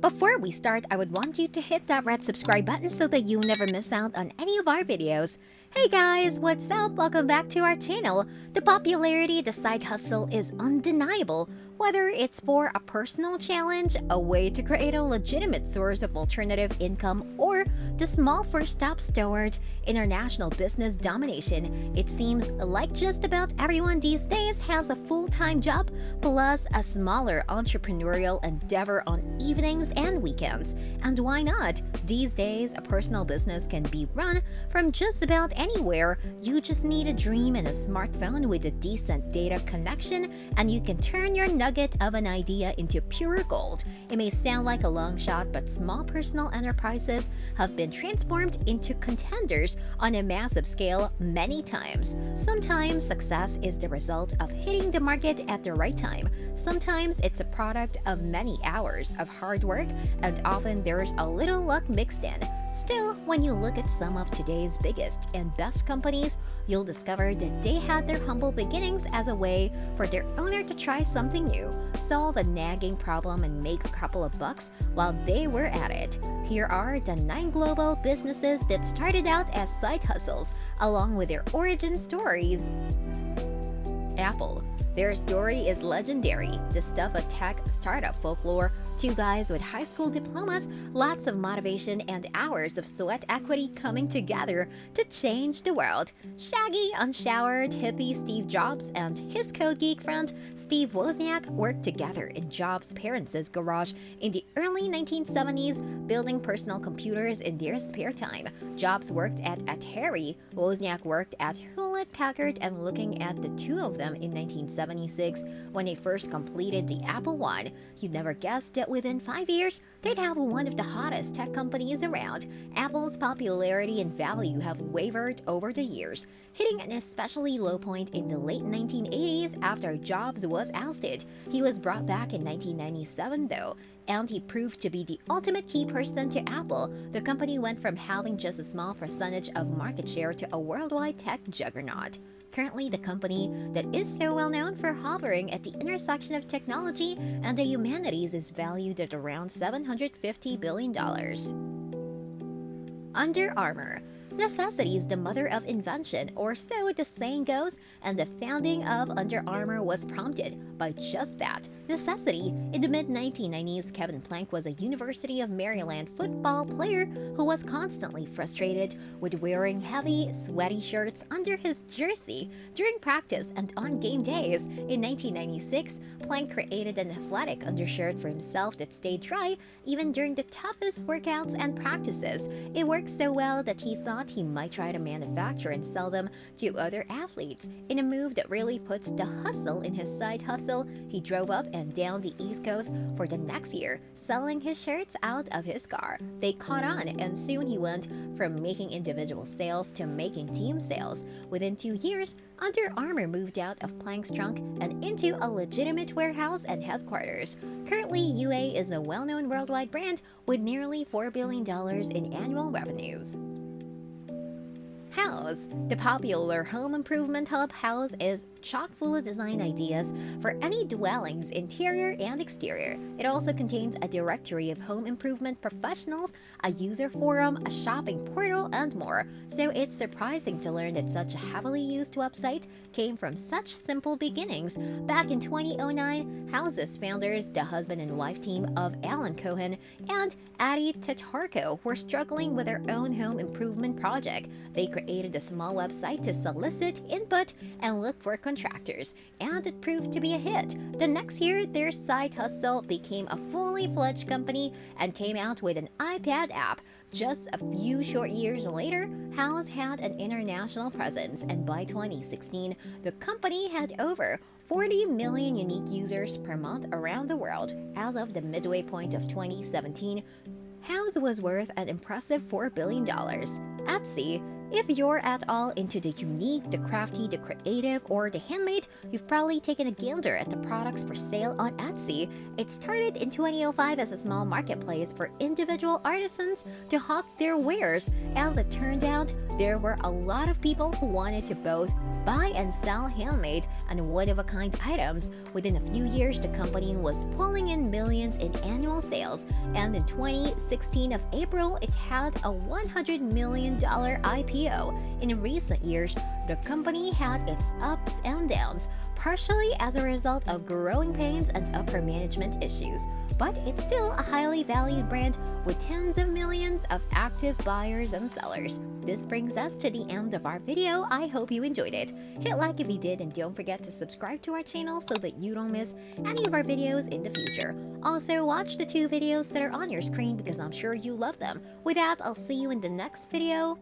Before we start, I would want you to hit that red subscribe button so that you never miss out on any of our videos. Hey guys, what's up? Welcome back to our channel. The popularity of the side hustle is undeniable. Whether it's for a personal challenge, a way to create a legitimate source of alternative income, or the small first steps toward international business domination, it seems like just about everyone these days has a full-time job plus a smaller entrepreneurial endeavor on evenings and weekends. And why not? These days, a personal business can be run from just about anywhere. You just need a dream and a smartphone with a decent data connection, and you can turn your nugget of an idea into pure gold. It may sound like a long shot, but small personal enterprises have been transformed into contenders on a massive scale many times. Sometimes success is the result of hitting the market at the right time. Sometimes it's a product of many hours of hard work, and often there's a little luck mixed in. Still, when you look at some of today's biggest and best companies, you'll discover that they had their humble beginnings as a way for their owner to try something new, solve a nagging problem, and make a couple of bucks while they were at it. Here are the 9 global businesses that started out as side hustles, along with their origin stories. Apple. Their story is legendary, the stuff of tech startup folklore. 2 guys with high school diplomas, lots of motivation, and hours of sweat equity coming together to change the world. Shaggy, unshowered hippie Steve Jobs and his code geek friend Steve Wozniak worked together in Jobs' parents' garage in the early 1970s, building personal computers in their spare time. Jobs worked at Atari, Wozniak worked at Hewlett-Packard, and looking at the two of them in 1976 when they first completed the Apple I, you'd never guessed that within 5 years, they'd have one of the hottest tech companies around. Apple's popularity and value have wavered over the years, hitting an especially low point in the late 1980s after Jobs was ousted. He was brought back in 1997 though, and he proved to be the ultimate key person to Apple. The company went from having just a small percentage of market share to a worldwide tech juggernaut. Currently, the company that is so well known for hovering at the intersection of technology and the humanities is valued at around $750 billion. Under Armour. Necessity is the mother of invention, or so the saying goes, and the founding of Under Armour was prompted by just that, necessity. In the mid-1990s, Kevin Plank was a University of Maryland football player who was constantly frustrated with wearing heavy, sweaty shirts under his jersey during practice and on game days. In 1996, Plank created an athletic undershirt for himself that stayed dry even during the toughest workouts and practices. It worked so well that he thought he might try to manufacture and sell them to other athletes. In a move that really puts the hustle in his side hustle, he drove up and down the East Coast for the next year, selling his shirts out of his car. They caught on, and soon he went from making individual sales to making team sales. Within 2 years, Under Armour moved out of Plank's trunk and into a legitimate warehouse and headquarters. Currently, UA is a well-known worldwide brand with nearly $4 billion in annual revenues. House. The popular home improvement hub House is chock full of design ideas for any dwelling's interior and exterior. It also contains a directory of home improvement professionals, a user forum, a shopping portal, and more. So it's surprising to learn that such a heavily used website came from such simple beginnings. Back in 2009, House's founders, the husband and wife team of Alan Cohen and Adi Tatarko, were struggling with their own home improvement project. They created a small website to solicit input and look for contractors, and it proved to be a hit. The next year, their side hustle became a fully fledged company and came out with an iPad app. Just a few short years later, House had an international presence, and by 2016, the company had over 40 million unique users per month around the world. As of the midway point of 2017, House was worth an impressive $4 billion. Etsy. If you're at all into the unique, the crafty, the creative, or the handmade, you've probably taken a gander at the products for sale on Etsy. It started in 2005 as a small marketplace for individual artisans to hawk their wares. As it turned out, there were a lot of people who wanted to both buy and sell handmade and one-of-a-kind items. Within a few years, the company was pulling in millions in annual sales, and in 2016 of April, it had a $100 million IPO. In recent years, the company had its ups and downs, partially as a result of growing pains and upper management issues. But it's still a highly valued brand with tens of millions of active buyers and sellers. This brings us to the end of our video. I hope you enjoyed it. Hit like if you did, and don't forget to subscribe to our channel so that you don't miss any of our videos in the future. Also, watch the 2 videos that are on your screen because I'm sure you love them. With that, I'll see you in the next video.